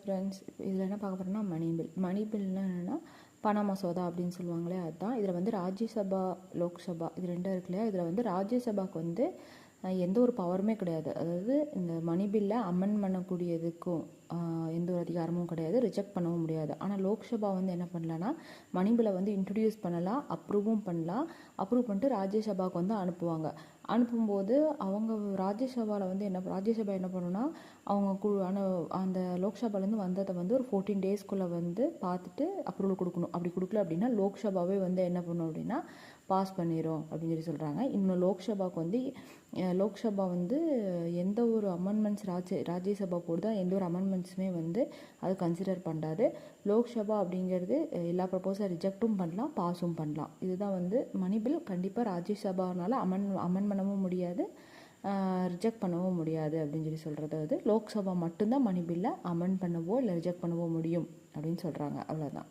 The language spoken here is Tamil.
ஃப்ரெண்ட்ஸ், இதில் என்ன பார்க்க போகிறோம்னா மணி பில்னா என்னென்னா பண மசோதா அப்படின்னு சொல்லுவாங்களே அதுதான். இதில் வந்து ராஜ்யசபா லோக்சபா இது ரெண்டும் இருக்கு இல்லையா. இதில் வந்து ராஜ்யசபாவுக்கு வந்து எந்த ஒரு பவருமே கிடையாது. அதாவது இந்த மணி பில்லை அமெண்ட் பண்ணக்கூடியதுக்கும் எந்த ஒரு அதிகாரமும் கிடையாது, ரிஜெக்ட் பண்ணவும் முடியாது. ஆனால் லோக்சபா வந்து என்ன பண்ணலான்னா மணி பில்லை வந்து இன்ட்ரடியூஸ் பண்ணலாம், அப்ரூவும் பண்ணலாம். அப்ரூவ் பண்ணிட்டு ராஜ்யசபாவுக்கு வந்து அனுப்புவாங்க. அனுப்பும்போது அவங்க ராஜ்யசபாவில் வந்து ராஜ்யசபா என்ன பண்ணுன்னா அவங்க அந்த லோக்சபாலேருந்து வந்ததை வந்து ஒரு 14 டேஸ்க்குள்ளே வந்து பார்த்துட்டு அப்ரூவல் கொடுக்கணும். அப்படி கொடுக்கல அப்படின்னா லோக்சபாவே வந்து என்ன பண்ணும் அப்படின்னா பாஸ் பண்ணிடும் அப்படின்னு சொல்லி சொல்கிறாங்க. இன்னும் லோக்சபா வந்து எந்த ஒரு அமெண்ட்மெண்ட்ஸ் ராஜ்யசபா போடுதா எந்த ஒரு அமெண்ட்மெண்ட்ஸுமே வந்து அது கன்சிடர் பண்ணாது. லோக்சபா அப்படிங்கிறது எல்லா ப்ரப்போஸை ரிஜெக்டும் பண்ணலாம், பாஸும் பண்ணலாம். இதுதான் வந்து மணி பில். கண்டிப்பாக ராஜ்யசபானால் அமெண்ட் பண்ணவும் முடியாது, ரிஜெக்ட் பண்ணவும் முடியாது அப்படின்னு சொல்லி சொல்கிறது. வந்து லோக்சபா மட்டும்தான் மணி பில்லை அமெண்ட் பண்ணவோ இல்லை ரிஜெக்ட் பண்ணவோ முடியும் அப்படின்னு சொல்கிறாங்க. அவ்வளோதான்.